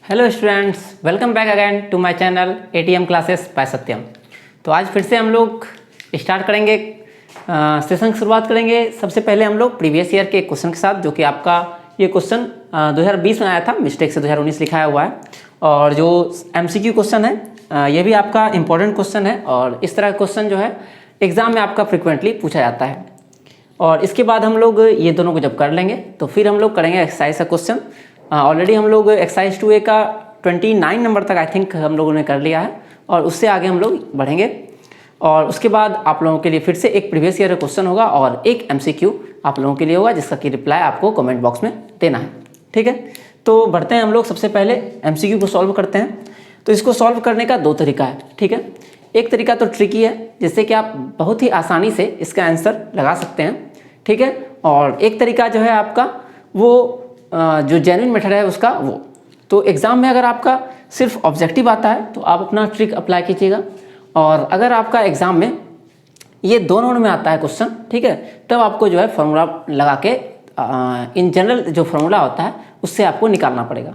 Hello students, welcome back again to my channel ATM classes by Satyam. तो आज फिर से हम लोग स्टार्ट करेंगे, सेशन की शुरुआत करेंगे। सबसे पहले हम लोग प्रीवियस ईयर के क्वेश्चन के साथ, जो कि आपका ये क्वेश्चन 2020 में आया था, मिस्टेक से 2019 लिखाया हुआ है। और जो एमसीक्यू क्वेश्चन है ये भी आपका इंपॉर्टेंट क्वेश्चन है, और इस तरह का क्वेश्चन जो है एग्जाम में आपका फ्रिक्वेंटली पूछा जाता है। और इसके बाद हम लोग ये दोनों को जब कर लेंगे तो फिर हम लोग करेंगे एक्सरसाइज का क्वेश्चन। ऑलरेडी हम लोग एक्सरसाइज 2A का 29 नंबर तक आई थिंक हम लोगों ने कर लिया है, और उससे आगे हम लोग बढ़ेंगे। और उसके बाद आप लोगों के लिए फिर से एक प्रीवियस ईयर का क्वेश्चन होगा और एक MCQ आप लोगों के लिए होगा, जिसका कि रिप्लाई आपको कमेंट बॉक्स में देना है। ठीक है, तो बढ़ते हैं हम लोग। सबसे पहले MCQ को सॉल्व करते हैं। तो इसको सॉल्व करने का दो तरीका है। ठीक है, एक तरीका तो ट्रिकी है, जिससे कि आप बहुत ही आसानी से इसका आंसर लगा सकते हैं। ठीक है, और एक तरीका जो है आपका वो जो जेन्युइन मेथड है उसका वो। तो एग्ज़ाम में अगर आपका सिर्फ ऑब्जेक्टिव आता है तो आप अपना ट्रिक अप्लाई कीजिएगा, और अगर आपका एग्ज़ाम में ये दोनों में आता है क्वेश्चन, ठीक है, तब आपको जो है फॉर्मूला लगा के इन जनरल जो फार्मूला होता है उससे आपको निकालना पड़ेगा।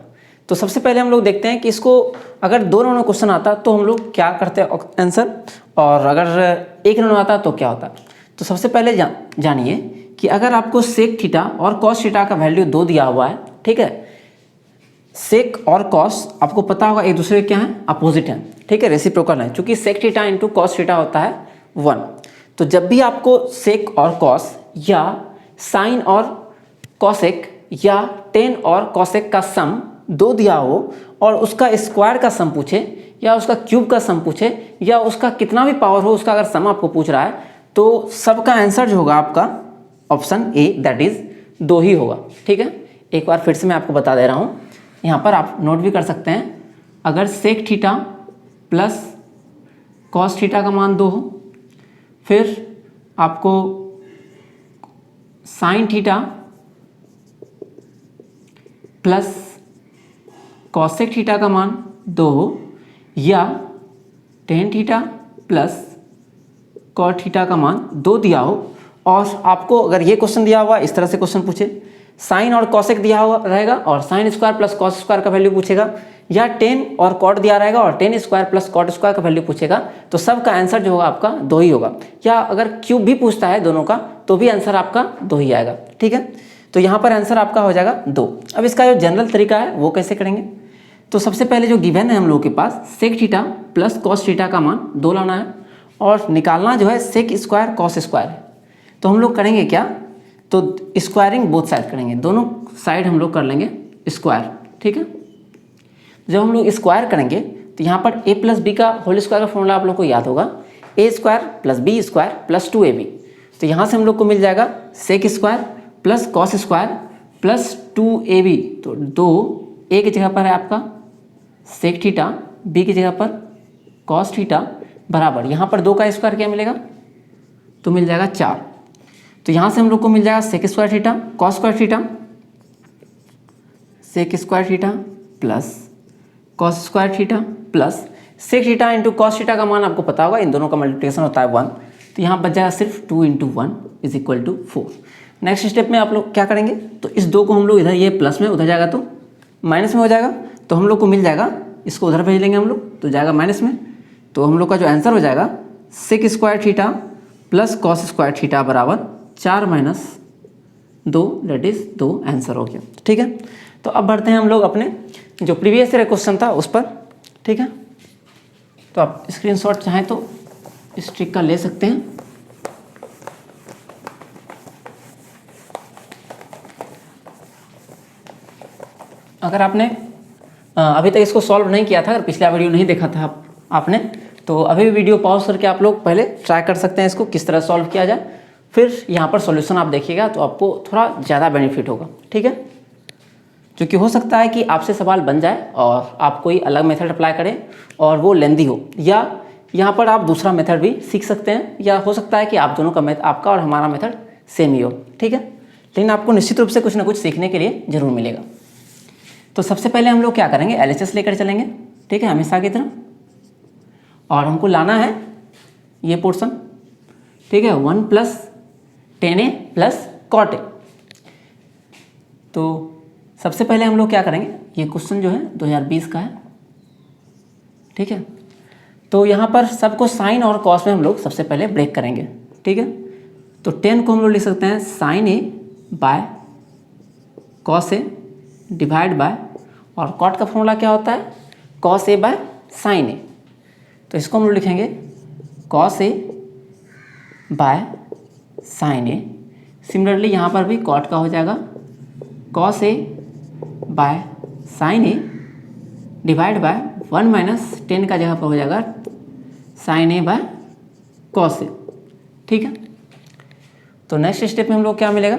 तो सबसे पहले हम लोग देखते हैं कि इसको अगर दो नंबर क्वेश्चन आता तो हम लोग क्या करते हैं आंसर, और अगर एक नंबर आता तो क्या होता। तो सबसे पहले जानिए कि अगर आपको सेक थीटा और कॉस थीटा का वैल्यू 2 दिया हुआ है, ठीक है, सेक और कॉस आपको पता होगा एक दूसरे के क्या हैं, अपोजिट हैं। ठीक है, रेसिप्रोकल है, क्योंकि sec theta into cos theta होता है 1। तो जब भी आपको सेक और कॉस या साइन और कॉसेक या टेन और कॉसेक का सम 2 दिया हो और उसका स्क्वायर का सम पूछे या उसका क्यूब का सम पूछे या उसका कितना भी पावर हो उसका अगर सम आपको पूछ रहा है, तो सबका आंसर जो होगा आपका ऑप्शन ए, दैट इज 2 ही होगा। ठीक है, एक बार फिर से मैं आपको बता दे रहा हूँ, यहाँ पर आप नोट भी कर सकते हैं। अगर sec theta plus cos theta का मान 2 हो, फिर आपको sine theta plus cosec theta का मान 2 हो, या tan theta plus cot theta का मान 2 दिया हो, और आपको अगर ये क्वेश्चन दिया हुआ इस तरह से क्वेश्चन पूछे, साइन और कॉसेक दिया हुआ रहेगा और sine square plus cos square का वैल्यू पूछेगा, या टेन और कॉट दिया रहेगा और tan square plus cot square का वैल्यू पूछेगा, तो सबका आंसर जो होगा आपका 2 ही होगा। या अगर क्यूब भी पूछता है दोनों का तो भी आंसर आपका 2 ही आएगा। ठीक है, तो यहाँ पर आंसर आपका हो जाएगा 2। अब इसका जो जनरल तरीका है वो कैसे करेंगे, तो सबसे पहले जो गिवन है हम लोगों के पास, sec theta plus cos theta का मान 2 लाना है, और निकालना जो है सेक स्क्वायर कॉस स्क्वायर है। तो हम लोग करेंगे क्या, तो स्क्वायरिंग बोथ साइड करेंगे, दोनों साइड हम लोग कर लेंगे स्क्वायर। ठीक है, जब हम लोग स्क्वायर करेंगे तो यहाँ पर a प्लस बी का होल स्क्वायर का फॉर्मूला आप लोग को याद होगा, a square plus B square plus 2ab। तो यहाँ से हम लोग को मिल जाएगा sec square plus cos square plus 2ab। तो 2 a की जगह पर है आपका सेक थीटा, b की जगह पर कॉस थीटा, बराबर यहाँ पर 2 का स्क्वायर क्या मिलेगा, तो मिल जाएगा 4। तो यहाँ से हम लोग को मिल जाएगा sec square theta cos square theta, sec square theta plus cos square theta plus sec theta into cos theta का मान आपको पता होगा, इन दोनों का मल्टीप्लिकेशन होता है 1। तो यहाँ बच जाएगा सिर्फ 2 into 1 is equal to 4। Next step में आप लोग क्या करेंगे, तो इस 2 को हम लोग इधर, ये प्लस में उधर जाएगा तो माइनस में हो जाएगा, तो हम लोग को मिल जाएगा, इसको उधर भेज लेंगे हम लोग तो जाएगा माइनस में। तो हम लोग का जो आंसर हो जाएगा sec square theta plus cos square theta बराबर 4 माइनस 2, दैट इज 2 आंसर हो गया। ठीक है, तो अब बढ़ते हैं हम लोग अपने जो प्रीवियस ईयर क्वेश्चन था उस पर। ठीक है, तो आप स्क्रीनशॉट चाहें तो इस ट्रिक का ले सकते हैं। अगर आपने अभी तक इसको सॉल्व नहीं किया था, अगर पिछला वीडियो नहीं देखा था आपने, तो अभी भी वीडियो पॉज करके आप लोग पहले ट्राई कर सकते हैं इसको किस तरह सॉल्व किया जाए, फिर यहाँ पर सॉल्यूशन आप देखिएगा तो आपको थोड़ा ज़्यादा बेनिफिट होगा। ठीक है, क्योंकि हो सकता है कि आपसे सवाल बन जाए और आप कोई अलग मेथड अप्लाई करें और वो लेंदी हो, या यहाँ पर आप दूसरा मेथड भी सीख सकते हैं, या हो सकता है कि आप दोनों का आपका और हमारा मेथड सेम ही हो। ठीक है, लेकिन आपको निश्चित रूप से कुछ ना कुछ सीखने के लिए ज़रूर मिलेगा। तो सबसे पहले हम लोग क्या करेंगे, LHS लेकर चलेंगे। ठीक है, हमेशा की तरह, और हमको लाना है ये पोर्शन। ठीक है, 1 plus 10a plus cot A. तो सबसे पहले हम लोग क्या करेंगे, ये क्वेश्चन जो है 2020 का है, ठीक है। तो यहाँ पर सबको साइन और कॉस में हम लोग सबसे पहले ब्रेक करेंगे, ठीक है। तो 10 को हम लोग लिख सकते हैं sine A by cos A divide by, और कॉट का फॉर्मूला क्या होता है, cos A by sine A. तो इसको हम लोग लिखेंगे cos A by sine A. Similarly यहाँ पर भी कॉट का हो जाएगा cos A by sine A divide by 1 minus 10 का जगह पर हो जाएगा sine A by cos A, ठीक है। तो नेक्स्ट स्टेप में हम लोग क्या मिलेगा,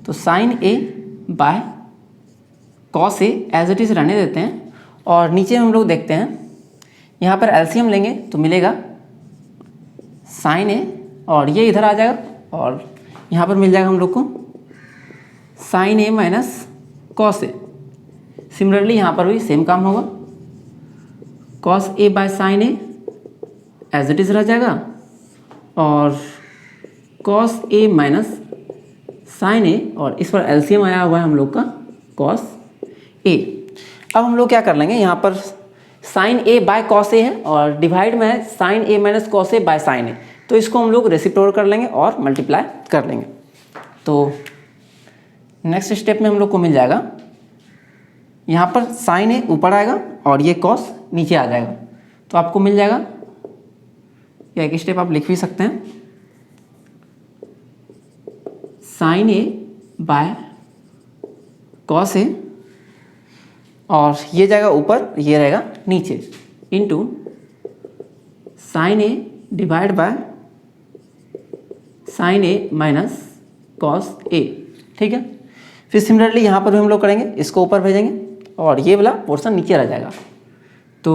तो sine A by cos A as it is रहने देते हैं, और नीचे हम लोग देखते हैं यहाँ पर एलसीएम लेंगे तो मिलेगा साइन ए, और ये इधर आ जाएगा और यहाँ पर मिल जाएगा हम लोग को sine A minus cos A. Similarly यहाँ पर भी सेम काम होगा, cos A by sine A as it is रह जाएगा, और cos A minus sine A, और इस पर एलसीएम आया हुआ है हम लोग का कॉस ए। अब हम लोग क्या कर लेंगे, यहाँ पर sine A by cos A है और डिवाइड में है sine A minus cos A by sine A, तो इसको हम लोग रेसिप्रोकेट कर लेंगे और मल्टीप्लाई कर लेंगे। तो नेक्स्ट स्टेप में हम लोग को मिल जाएगा, यहाँ पर साइन ए ऊपर आएगा और ये कॉस नीचे आ जाएगा, तो आपको मिल जाएगा, या एक स्टेप आप लिख भी सकते हैं, sine A by cos A, और ये जाएगा ऊपर, ये रहेगा नीचे, into sine A divide by sine A minus cos A, ठीक है। फिर सिमिलरली यहाँ पर भी हम लोग करेंगे, इसको ऊपर भेजेंगे और ये वाला पोर्शन नीचे रह जाएगा। तो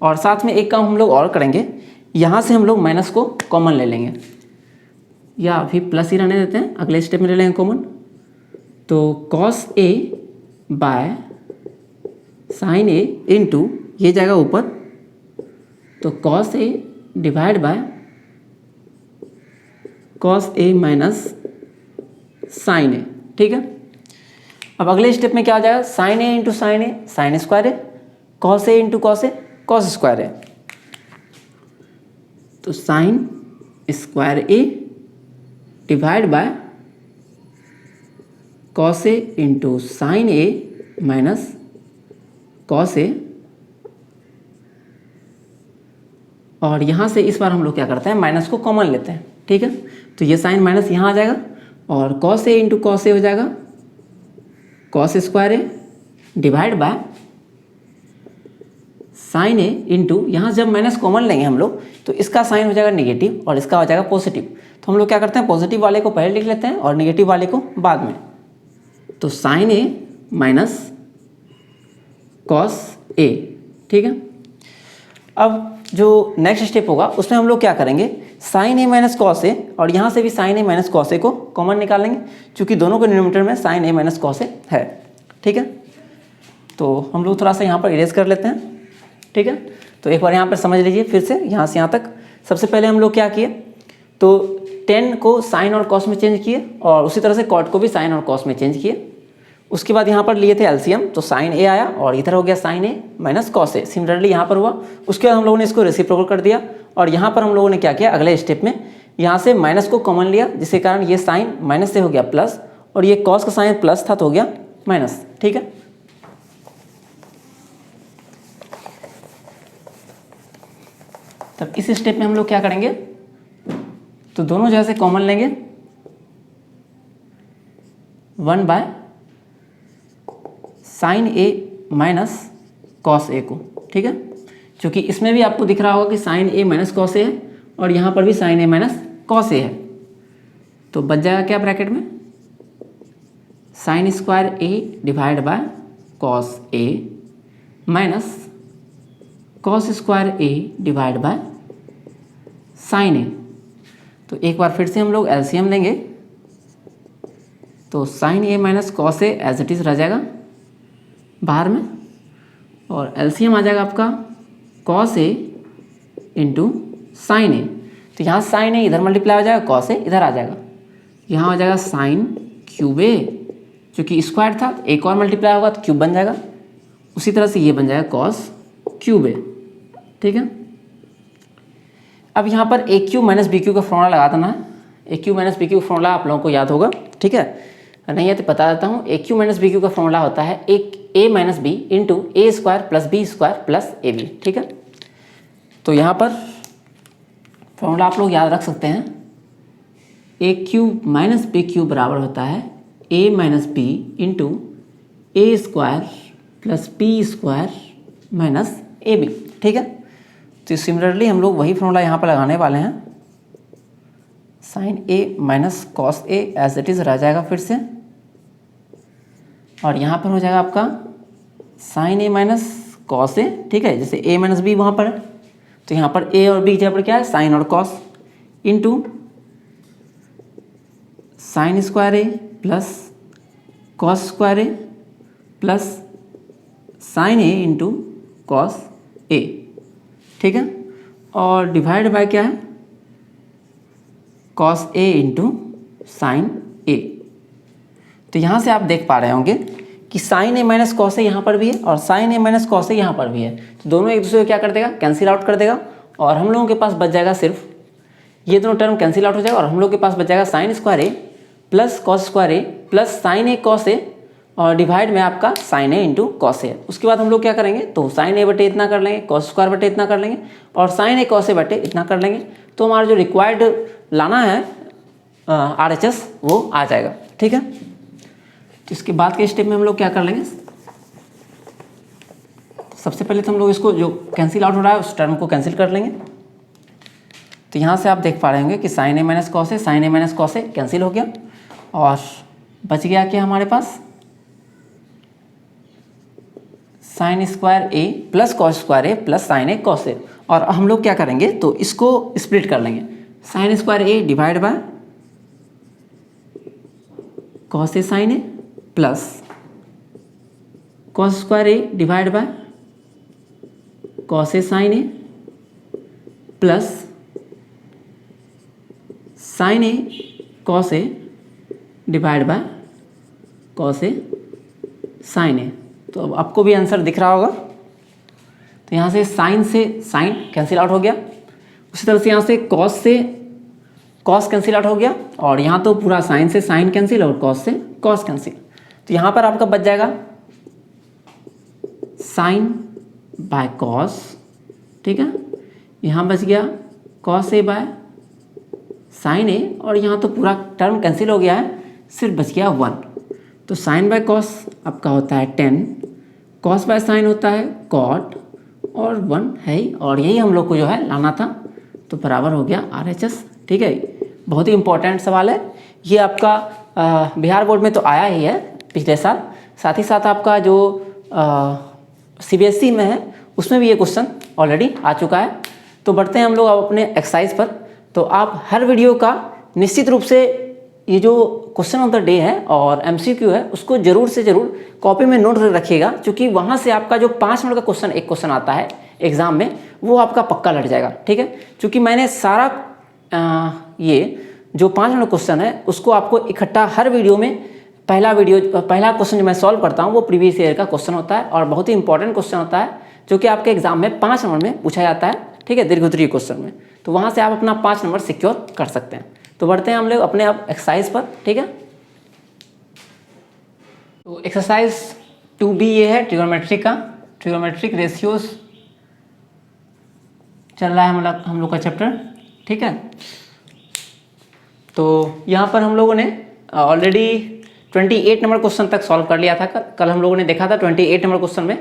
और साथ में एक काम हम लोग और करेंगे, यहाँ से हम लोग माइनस को कॉमन ले लेंगे, या अभी प्लस ही रहने देते हैं, अगले स्टेप में ले लेंगे कॉमन। तो cos A by sine A into ये जाएगा ऊपर, तो cos A divide by cos A minus sine A, ठीक है। अब अगले स्टेप में क्या आ जाएगा, sine A into sine A sine square A, cos A into cos A cos square A, तो sine square A divide by cos A into sine A minus cos A, और यहाँ से इस बार हम लोग क्या करते हैं, माइनस को कॉमन लेते हैं, ठीक है। तो ये साइन माइनस यहाँ आ जाएगा और कॉस ए इंटू कॉस ए हो जाएगा cos square A divide by sine A into, यहाँ जब माइनस कॉमन लेंगे हम लोग तो इसका साइन हो जाएगा नेगेटिव और इसका हो जाएगा पॉजिटिव। तो हम लोग क्या करते हैं, पॉजिटिव वाले को पहले लिख लेते हैं और नेगेटिव वाले को बाद में। तो sine A minus cos A, ठीक है। अब जो नेक्स्ट स्टेप होगा उसमें हम लोग क्या करेंगे, sign A minus cos A, और यहाँ से भी sine A minus cos A को कॉमन निकालेंगे, क्योंकि दोनों के डिनोमिनेटर में sign A minus cos A है, ठीक है। तो हम लोग थोड़ा सा यहाँ पर इरेज कर लेते हैं, ठीक है। तो एक बार यहाँ पर समझ लीजिए फिर से, यहाँ से यहाँ तक। सबसे पहले हम लोग क्या किए, तो 10 को साइन और कॉस में चेंज किए, और उसी तरह से कॉट को भी साइन और कॉस में चेंज किए। उसके बाद यहाँ पर लिए थे एलसीएम, तो साइन ए आया और इधर हो गया sign A minus cos A. Similarly यहाँ पर हुआ, उसके बाद हम लोगों ने इसको रेसिप्रोकल कर दिया, और यहाँ पर हम लोगों ने क्या किया, अगले स्टेप में यहाँ से माइनस को कॉमन लिया, जिसके कारण ये साइन माइनस से हो गया प्लस, और ये कॉस का साइन प्लस था तो हो गया माइनस, ठीक है। तब इस स्टेप में हम लोग क्या करेंगे, तो दोनों जगह से कॉमन लेंगे, 1 by sine A minus cos A को, ठीक है। क्योंकि इसमें भी आपको दिख रहा होगा कि sine A minus cos A है, और यहाँ पर भी sine A minus cos A है, तो बच जाएगा क्या ब्रैकेट में, sine square A divide by cos A minus cos square A divide by sine A. तो एक बार फिर से हम लोग एलसीएम लेंगे, तो sine A minus cos A as it is रह जाएगा बाहर में, और एलसीएम आ जाएगा आपका cos A into sine A. तो यहाँ साइन ए इधर मल्टीप्लाई हो जाएगा, कॉस ए इधर आ जाएगा, यहाँ हो जाएगा साइन क्यूब ए क्योंकि स्क्वायर था तो एक और मल्टीप्लाई होगा तो क्यूब बन जाएगा। उसी तरह से ये बन जाएगा कॉस क्यूब ए, ठीक है। अब यहाँ पर A cube minus B cube का फॉर्मूला लगा देना है। A cube minus B cube formula आप लोगों को याद होगा, ठीक है, नहीं है तो बता देता हूँ। A cube minus B cube का फॉर्मूला होता है एक A minus B into A square plus B square plus A B, ठीक है। तो यहाँ पर फॉर्मूला आप लोग याद रख सकते हैं, A cube minus B cube बराबर होता है A minus B into A square plus B square minus A B, ठीक है। तो सिमिलरली हम लोग वही फॉर्मूला यहाँ पर लगाने वाले हैं, sine A minus cos A as it is रह जाएगा फिर से, और यहाँ पर हो जाएगा आपका sign A minus cos A, ठीक है। जैसे ए माइनस बी वहाँ पर है तो यहाँ पर ए और बी की जगह पर क्या है, साइन और cos, into sine square A plus cos square A plus sine A into cos A, ठीक है। और डिवाइड बाय क्या है, cos A into sine A. तो यहाँ से आप देख पा रहे होंगे कि साइन ए माइनस कॉस ए यहाँ पर भी है और साइन ए माइनस कॉस ए यहाँ पर भी है, तो दोनों एक दूसरे को क्या कर देगा, कैंसिल आउट कर देगा, और हम लोगों के पास बच जाएगा सिर्फ ये दोनों टर्म कैंसिल आउट हो जाएगा, और हम लोग के पास बच जाएगा sign square A plus cos square A plus sine A cos A, और डिवाइड में आपका साइन ए इंटू कॉस ए। उसके बाद हम लोग क्या करेंगे, तो साइन ए बटे इतना कर लेंगे, कॉस स्क्वायर बटे इतना कर लेंगे, और साइन ए कॉस ए बटे इतना कर लेंगे, तो हमारा जो रिक्वायर्ड लाना है RHS वो आ जाएगा, ठीक है। तो इसके बाद के स्टेप में हम लोग क्या कर लेंगे, सबसे पहले तो हम लोग इसको जो कैंसिल आउट हो रहा है उस टर्म को कैंसिल कर लेंगे। तो यहाँ से आप देख पा रहे होंगे कि sine A minus cos A, sine A minus cos A cancel हो गया, और बच गया क्या हमारे पास, sign square A plus cos square A plus sine A cos A. और हम लोग क्या करेंगे, तो इसको स्प्लिट कर लेंगे, sine square A divide by cos A sine A plus cos square A divide by cos A sine A plus sine A cos A divide by cos A sine A. तो अब आपको भी answer दिख रहा होगा। तो यहाँ से साइन कैंसिल आउट हो गया, उसी तरह से यहाँ से कॉस कैंसिल आउट हो गया, और यहाँ तो पूरा साइन से साइन कैंसिल और कॉस से कॉस कैंसिल। तो यहाँ पर आपका बच जाएगा साइन बाय कॉस, ठीक है, यहाँ बच गया cos A by sine A, और यहाँ तो पूरा टर्म कैंसिल हो गया है, सिर्फ बच गया 1। तो साइन बाय कॉस आपका होता है 10, कॉस बाय साइन होता है कॉट, और 1 है ही, और यही हम लोग को जो है लाना था, तो बराबर हो गया RHS, ठीक है। बहुत ही इंपॉर्टेंट सवाल है ये, आपका बिहार बोर्ड में तो आया ही है पिछले साल, साथ ही साथ आपका जो CBSE में है उसमें भी ये क्वेश्चन ऑलरेडी आ चुका है। तो बढ़ते हैं हम लोग अब अपने एक्सरसाइज पर। तो आप हर वीडियो का निश्चित रूप से ये जो क्वेश्चन ऑफ द डे है और MCQ है उसको जरूर से जरूर कॉपी में नोट करके रखिएगा, क्योंकि वहाँ से आपका जो 5 मिनट का एक क्वेश्चन आता है एग्जाम में वो आपका पक्का लट जाएगा, ठीक है। क्योंकि मैंने सारा ये जो 5 मिनट क्वेश्चन है उसको आपको इकट्ठा हर वीडियो में पहला क्वेश्चन जो मैं सॉल्व करता हूँ वो प्रीवियस ईयर का क्वेश्चन होता है, और बहुत ही इंपॉर्टेंट क्वेश्चन होता है जो कि आपके एग्जाम में 5 नंबर में पूछा जाता है, ठीक है, दीर्घोत्तरीय क्वेश्चन में। तो वहाँ से आप अपना 5 नंबर सिक्योर कर सकते हैं। तो बढ़ते हैं हम लोग अपने अब एक्सरसाइज पर, ठीक है। तो एक्सरसाइज 2B ये है ट्रिगोनोमेट्रिक रेशियोज चल रहा है हम लोग का चैप्टर, ठीक है। तो यहाँ पर हम लोगों ने ऑलरेडी 28 नंबर क्वेश्चन तक सॉल्व कर लिया था। कल हम लोगों ने देखा था 28 नंबर क्वेश्चन में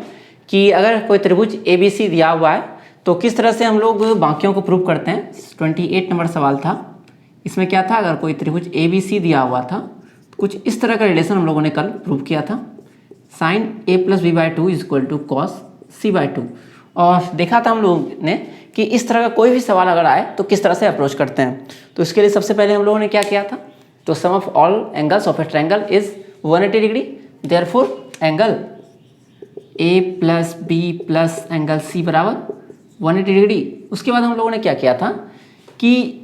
कि अगर कोई त्रिभुज ABC दिया हुआ है तो किस तरह से हम लोग बाकियों को प्रूव करते हैं। 28 नंबर सवाल था, इसमें क्या था, अगर कोई त्रिभुज ABC दिया हुआ था तो कुछ इस तरह का रिलेशन हम लोगों ने कल प्रूव किया था, sin A + B/2 = cos C/2। और देखा था हम लोगों ने कि इस तरह का कोई भी सवाल अगर आए तो किस तरह से अप्रोच करते हैं। तो इसके लिए सबसे पहले हम लोगों ने क्या किया था, तो sum of all angles of a triangle is 180 degree, therefore angle A + B + angle C बराबर 180 डिग्री। उसके बाद हम लोगों ने क्या किया था कि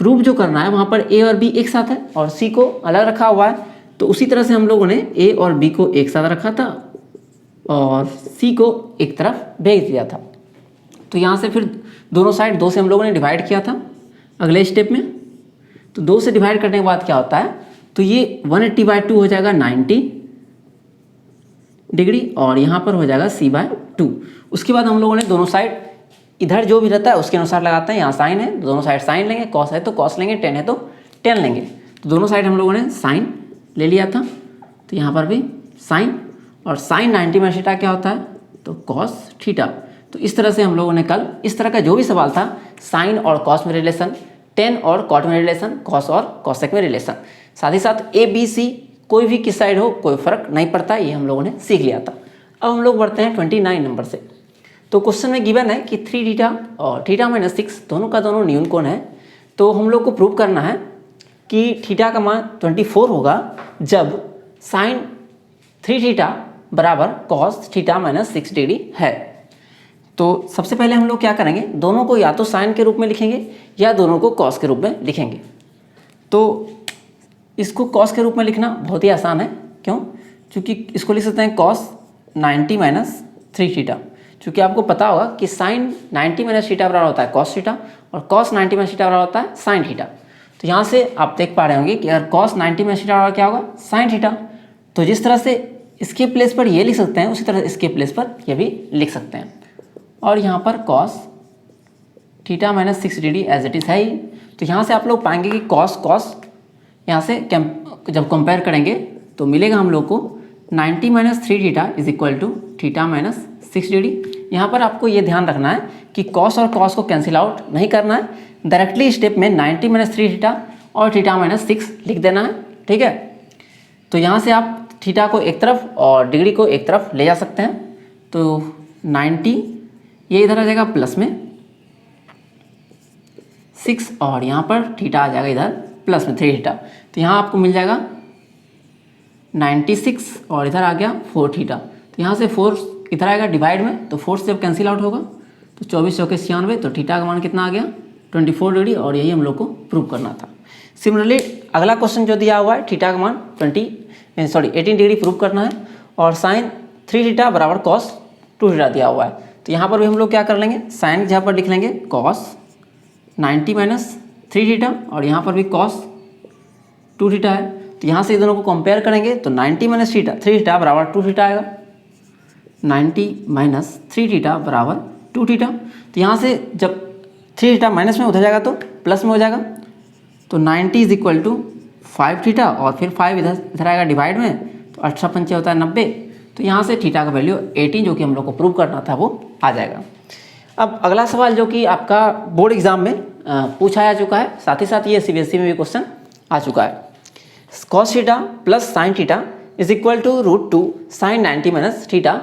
प्रूफ जो करना है वहाँ पर A और B एक साथ है और C को अलग रखा हुआ है, तो उसी तरह से हम लोगों ने ए और बी को एक साथ रखा था और सी को एक तरफ भेज दिया था। तो यहाँ से फिर दोनों साइड 2 से हम लोगों ने डिवाइड किया था अगले स्टेप में। तो 2 से डिवाइड करने के बाद क्या होता है, तो ये 180/2 हो जाएगा 90 डिग्री और यहाँ पर हो जाएगा c/2। उसके बाद हम लोगों ने दोनों साइड इधर जो भी रहता है उसके अनुसार लगाते हैं। यहाँ साइन है दोनों साइड साइन लेंगे, कॉस है तो कॉस लेंगे, टेन है तो टेन लेंगे। तो दोनों साइड हम लोगों ने साइन ले लिया था, तो यहाँ पर भी साइन, और साइन 90 में थीटा क्या होता है, तो कॉस थीटा। तो इस तरह से हम लोगों ने कल इस तरह का जो भी सवाल था साइन और कॉस में रिलेशन, टेन और कॉट में रिलेशन, कॉस और कॉसेक में रिलेशन, साथ ही साथ ए बी सी कोई भी किस साइड हो कोई फर्क नहीं पड़ता, ये हम लोगों ने सीख लिया था। अब हम लोग बढ़ते हैं 29 नंबर से। तो क्वेश्चन में गिवन है कि 3 थीटा और थीटा -6 दोनों का दोनों न्यून कोण है। तो हम लोग को प्रूव करना है कि थीटा का मान 24 होगा जब साइन 3 थीटा बराबर कॉस थीटा -6 डिग्री है। तो सबसे पहले हम लोग क्या करेंगे, दोनों को या तो साइन के रूप में लिखेंगे या दोनों को कॉस के रूप में लिखेंगे। तो इसको कॉस के रूप में लिखना बहुत ही आसान है, क्यों, क्योंकि इसको लिख सकते हैं कॉस 90 - 3 थीटा। चूँकि आपको पता होगा कि साइन 90 - थीटा बराबर होता है कॉस थीटा और कॉस 90 - थीटा बराबर होता है साइन थीटा। तो यहाँ से आप देख पा रहे होंगे कि अगर कॉस 90 - थीटा बराबर क्या होगा, साइन थीटा। तो जिस तरह से इसके प्लेस पर ये लिख सकते हैं उसी तरह इसके प्लेस पर ये भी लिख सकते हैं। और यहाँ पर cos theta -6 degree as it is है ही। तो यहाँ से आप लोग पाएंगे कि कॉस कॉस यहाँ से जब कंपेयर करेंगे तो मिलेगा हम लोग को 90 - 3 theta is equal to theta -6 degree. यहाँ पर आपको ये ध्यान रखना है कि कॉस और कॉस को कैंसिल आउट नहीं करना है, डायरेक्टली स्टेप में 90 - 3 थीटा और थीटा -6 लिख देना है, ठीक है। तो यहाँ से आप थीटा को एक तरफ और डिग्री को एक तरफ ले जा सकते हैं। तो 90 ये इधर आ जाएगा प्लस में 6 और यहाँ पर थीटा आ जाएगा इधर प्लस में 3 थीटा। तो यहाँ आपको मिल जाएगा 96 और इधर आ गया 4 थीटा। तो यहाँ से 4 इधर आएगा डिवाइड में, तो 4 से जब कैंसिल आउट होगा तो 24 चौके 96, तो थीटा का मान कितना आ गया 24 डिग्री, और यही हम लोग को प्रूव करना था। सिमिलरली अगला क्वेश्चन जो दिया हुआ है थीटा का मान 18 डिग्री प्रूव करना है और साइन 3 थीटा बराबर कॉस 2 थीटा दिया हुआ है। तो यहाँ पर भी हम लोग क्या कर लेंगे, साइन की जगह पर लिख लेंगे कॉस 90 - 3 थीटा और यहाँ पर भी कॉस 2 थीटा है। तो यहाँ से इस दोनों को कंपेयर करेंगे तो 90 - 3 थीटा बराबर 2 थीटा आएगा, 90 - 3 थीटा बराबर 2 थीटा। तो यहाँ से जब 3 थीटा माइनस में उधर जाएगा तो प्लस में हो जाएगा। तो 90 इज इक्वल टू 5 थीटा और फिर 5 इधर आएगा डिवाइड में, तो 8 पंचे होता है 90। तो यहाँ से थीटा का वैल्यू 18 जो कि हम लोग को प्रूव करना था वो आ जाएगा। अब अगला सवाल जो कि आपका बोर्ड एग्जाम में पूछा जा चुका है, साथ ही साथ ये CBSE में भी क्वेश्चन आ चुका है। Cos theta plus sine theta is equal to √2 sine 90 - theta.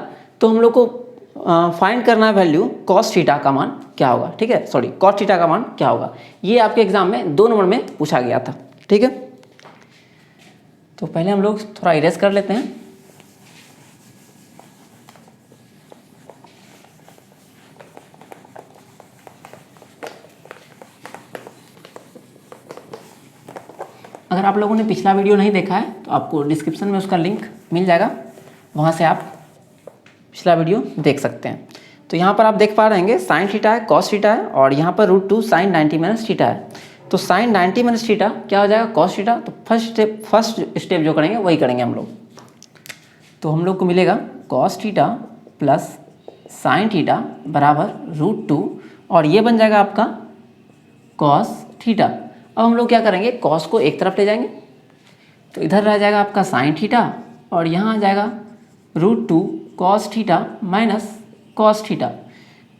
तो हम लोग को फाइंड करना है वैल्यू कॉस थीटा का मान क्या होगा, ठीक है, सॉरी कॉस थीटा का मान क्या होगा। ये आपके एग्जाम में 2 नंबर में पूछा गया था, ठीक है। तो पहले हम लोग थोड़ा इरेज कर लेते हैं। अगर आप लोगों ने पिछला वीडियो नहीं देखा है तो आपको डिस्क्रिप्शन में उसका लिंक मिल जाएगा, वहाँ से आप पिछला वीडियो देख सकते हैं। तो यहाँ पर आप देख पा रहे हैं साइन थीटा है, कॉस थीटा है और यहाँ पर √2 साइन 90 - थीटा है। तो साइन 90 - थीटा क्या हो जाएगा, कॉस थीटा। तो फर्स्ट स्टेप जो करेंगे वही करेंगे हम लोग। तो हम लोग को मिलेगा cos theta plus sine theta बराबर √2 और ये बन जाएगा आपका कॉस थीटा। अब हम लोग क्या करेंगे, कॉस को एक तरफ ले जाएंगे तो इधर रह जाएगा आपका साइन थीटा और यहाँ आ जाएगा √2 cos theta minus cos theta.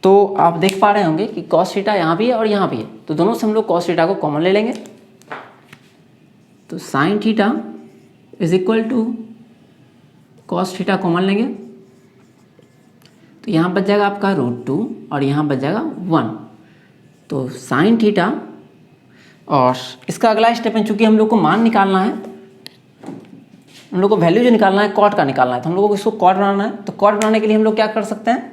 तो आप देख पा रहे होंगे कि कॉस थीटा यहाँ भी है और यहाँ भी है, तो दोनों से हम लोग कॉस थीटा को कॉमन ले लेंगे। तो sine theta is equal to cos theta common लेंगे तो यहाँ बच जाएगा आपका √2 और यहाँ बच जाएगा 1। तो साइन थीटा और इसका अगला स्टेप है, चूँकि हम लोग को मान निकालना है, हम लोग को वैल्यू जो निकालना है कॉट का निकालना है, तो हम लोगों को इसको कॉट बनाना है। तो कॉट बनाने के लिए हम लोग क्या कर सकते हैं,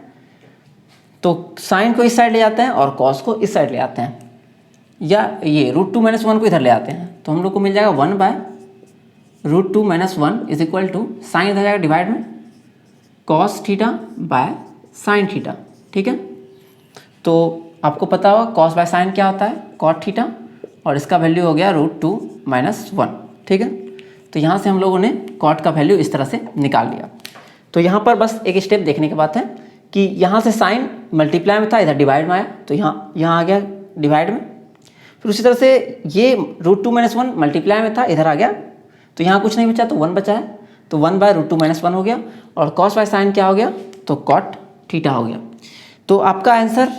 तो साइन को इस साइड ले जाते हैं और कॉस को इस साइड ले आते हैं, या ये √2 - 1 को इधर ले आते हैं। तो हम लोग को मिल जाएगा 1/√2 root 2 minus 1 is equal to sine इधर जाएगा डिवाइड में cos theta by sine theta. ठीक है, तो आपको पता होगा कॉस बाय साइन क्या होता है, कॉट थीटा, और इसका वैल्यू हो गया रूट 2 माइनस 1। ठीक है, तो यहाँ से हम लोगों ने कॉट का वैल्यू इस तरह से निकाल लिया। तो यहाँ पर बस एक स्टेप देखने की बात है कि यहाँ से साइन मल्टीप्लाई में था, इधर डिवाइड में आया, तो यहाँ आ गया डिवाइड में। फिर उसी तरह से ये रूट 2 माइनस 1 मल्टीप्लाई में था, इधर आ गया, तो यहाँ कुछ नहीं बचा, तो 1 बचा है, तो 1 बाय रूट 2 माइनस 1 हो गया। और कॉस बाय साइन क्या हो गया, तो कॉट थीटा हो गया। तो आपका आंसर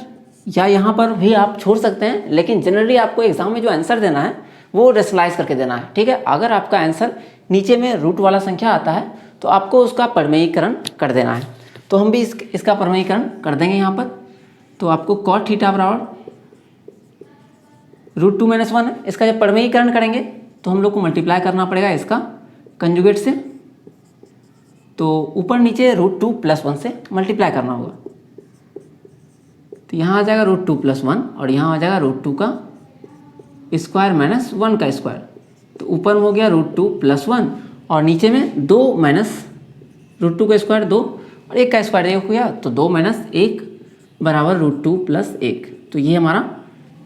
या यहाँ पर भी आप छोड़ सकते हैं, लेकिन जनरली आपको एग्जाम में जो आंसर देना है वो रेशनलाइज करके देना है। ठीक है, अगर आपका आंसर नीचे में रूट वाला संख्या आता है तो आपको उसका परिमेयीकरण कर देना है। तो हम भी इसका परिमेयीकरण कर देंगे यहाँ पर। तो आपको कॉट थीटा बराबर रूट 2 माइनस 1 है, इसका जब परिमेयीकरण करेंगे तो हम लोग को मल्टीप्लाई करना पड़ेगा इसका कंजुगेट से, तो ऊपर नीचे रूट 2 प्लस 1 से मल्टीप्लाई करना होगा। तो यहाँ आ जाएगा रूट 2 प्लस 1 और यहाँ आ जाएगा रूट 2 का स्क्वायर माइनस 1 का स्क्वायर। तो ऊपर में हो गया रूट 2 प्लस 1 और नीचे में 2 माइनस रूट 2 का स्क्वायर 2 और 1 का स्क्वायर 1 हो गया, तो 2 माइनस 1 बराबर रूट 2 प्लस 1। तो ये हमारा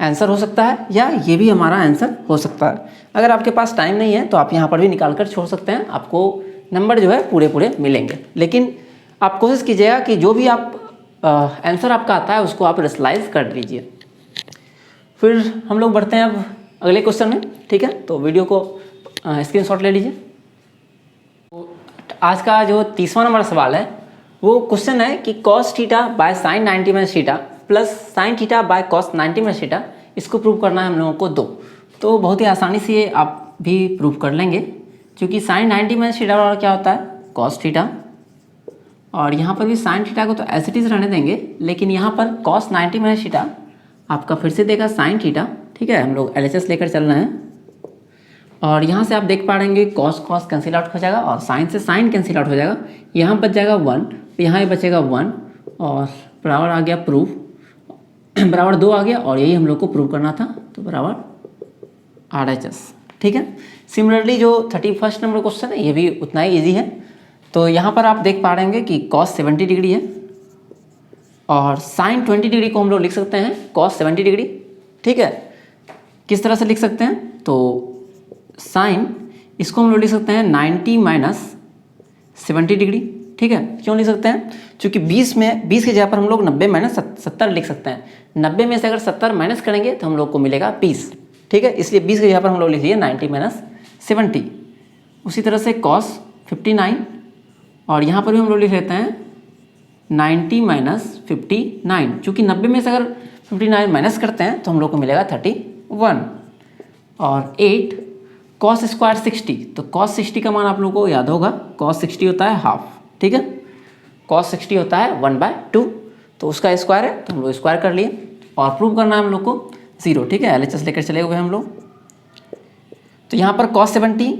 आंसर हो सकता है या ये भी हमारा आंसर हो सकता है। अगर आपके पास टाइम नहीं है तो आप यहाँ पर भी निकाल कर छोड़ सकते हैं, आपको नंबर जो है पूरे पूरे मिलेंगे। लेकिन आप कोशिश कीजिएगा कि जो भी आप आंसर आपका आता है उसको आप रेशनलाइज कर लीजिए। फिर हम लोग बढ़ते हैं अब अगले क्वेश्चन में। ठीक है, तो वीडियो को स्क्रीनशॉट ले लीजिए। तो आज का जो 30वां नंबर सवाल है वो क्वेश्चन है कि cos theta by sign 90 minus theta plus sine theta by cos 90 minus theta, इसको प्रूव करना है हम लोगों को 2। तो बहुत ही आसानी से ये आप भी प्रूव कर लेंगे, क्योंकि साइन 90 माइनस थीटा बराबर क्या होता है, कॉस थीटा, और यहाँ पर भी साइन थीटा को तो एज इट इज रहने देंगे, लेकिन यहाँ पर कॉस 90 माइनस थीटा आपका फिर से देगा साइन थीटा। ठीक है, हम लोग LHS लेकर चल रहे हैं, और यहाँ से आप देख पाएंगे कॉस कॉस कैंसिल आउट हो जाएगा और साइन से साइन कैंसिल आउट हो जाएगा। यहाँ बच जाएगा 1, तो यहाँ ही बचेगा 1 और बराबर आ गया प्रूफ, बराबर 2 आ गया, और यही हम लोग को प्रूव करना था, तो बराबर RHS। ठीक है, सिमिलरली जो 31st नंबर क्वेश्चन है ये भी उतना ही ईजी है। तो यहाँ पर आप देख पा रहे हैं कि कॉस 70 डिग्री है और साइन 20 डिग्री को हम लोग लिख सकते हैं कॉस 70 डिग्री। ठीक है, किस तरह से लिख सकते हैं, तो साइन इसको हम लोग लिख सकते हैं 90 माइनस 70 डिग्री। ठीक है, क्यों लिख सकते हैं, क्योंकि 20 की जगह पर हम लोग 90 माइनस 70 लिख सकते हैं। 90 में से अगर 70 माइनस करेंगे तो हम लोग को मिलेगा 20। ठीक है, इसलिए 20 की जगह पर हम लोग लिख लिए 90 माइनस 70। उसी तरह से कॉस 59, और यहाँ पर भी हम लोग लिख लेते हैं 90 माइनस 59, चूँकि 90 में से अगर 59 माइनस करते हैं तो हम लोग को मिलेगा 31। और 8 कॉस स्क्वायर 60, तो कॉस 60 का मान आप लोगों को याद होगा, कॉस 60 होता है हाफ। ठीक है, कॉस 60 होता है 1/2, तो उसका स्क्वायर है, तो हम लोग स्क्वायर कर लिए, और प्रूव करना है हम लोग को 0। ठीक है, LHS लेकर चले हुए हम लोग। तो यहाँ पर कॉस 70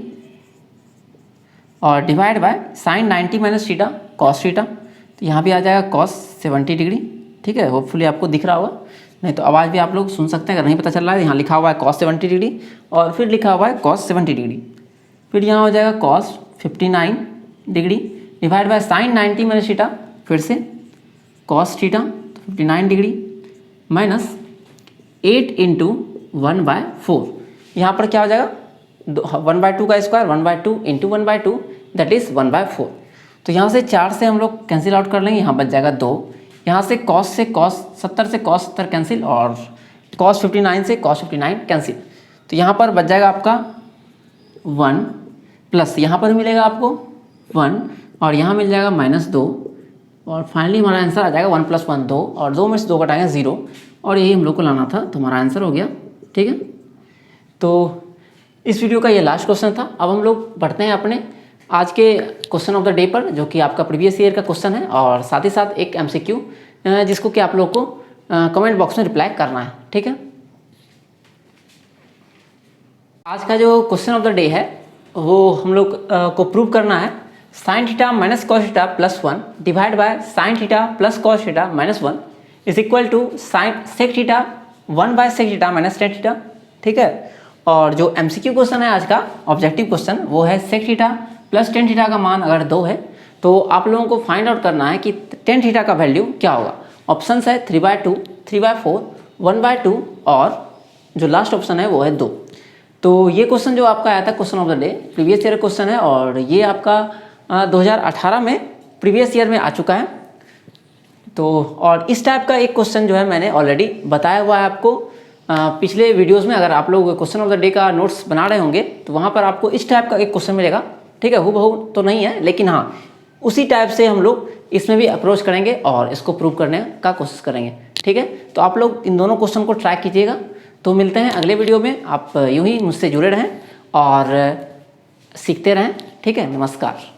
और divide by sign 90 minus theta cos theta, तो यहाँ भी आ जाएगा कॉस 70 डिग्री। ठीक है, होपफुली आपको दिख रहा होगा, नहीं तो आवाज़ भी आप लोग सुन सकते हैं अगर नहीं पता चल रहा है। यहाँ लिखा हुआ है कॉस 70 डिग्री और फिर लिखा हुआ है कॉस 70 डिग्री, फिर यहाँ हो जाएगा cos 59 degree divide by sign 90 minus theta, फिर से cos theta 59 degree minus 8 into 1/4। यहाँ पर क्या हो जाएगा, 1/2 का स्क्वायर 1/2 इंटू 1/2 दैट इज़ 1/4। तो यहाँ से 4 से हम लोग कैंसिल आउट कर लेंगे, यहाँ बच जाएगा 2। यहाँ से कॉस 70 से कॉस 70 कैंसिल, और कॉस 59 से कॉस 59 कैंसिल। तो यहाँ पर बच जाएगा आपका 1 प्लस यहाँ पर मिलेगा आपको 1 और यहाँ मिल जाएगा -2, और फाइनली हमारा आंसर आ जाएगा 1 + 1 2, और 2 में से 2 घटाएंगे 0, और यही हम लोग को लाना था, तो हमारा आंसर हो गया। ठीक है, तो इस वीडियो का ये लास्ट क्वेश्चन था। अब हम लोग बढ़ते हैं अपने आज के क्वेश्चन ऑफ द डे पर, जो कि आपका प्रीवियस ईयर का क्वेश्चन है, और साथ ही साथ एक MCQ जिसको कि आप लोग को कमेंट बॉक्स में रिप्लाई करना है। ठीक है, आज का जो क्वेश्चन ऑफ द डे है वो हम लोग को प्रूव करना है sine theta minus cos theta plus 1 divide by sine theta plus cos theta minus 1 is equal to sine sec theta 1/sec theta minus tan theta. ठीक है, और जो MCQ क्वेश्चन है आज का ऑब्जेक्टिव क्वेश्चन वो है sec theta plus tan theta का मान अगर 2 है तो आप लोगों को फाइंड आउट करना है कि tan थीटा का वैल्यू क्या होगा। ऑप्शंस है 3/2, 3/4, 1/2 और जो लास्ट ऑप्शन है वो है 2। तो ये क्वेश्चन जो आपका आया था question of the day previous year question है और ये आपका 2018 में प्रीवियस ईयर में आ चुका है। तो और इस टाइप का एक क्वेश्चन जो है मैंने ऑलरेडी बताया हुआ है आपको पिछले वीडियोस में। अगर आप लोग क्वेश्चन ऑफ द डे का नोट्स बना रहे होंगे तो वहाँ पर आपको इस टाइप का एक क्वेश्चन मिलेगा, ठीक है। हूबहू तो नहीं है लेकिन हाँ उसी टाइप से हम लोग इसमें भी अप्रोच करेंगे और इसको प्रूव करने का कोशिश करेंगे, ठीक है। तो आप लोग इन दोनों क्वेश्चन को ट्राई कीजिएगा। तो मिलते हैं अगले वीडियो में, आप यूँ ही मुझसे जुड़े रहें और सीखते रहें, ठीक है। नमस्कार।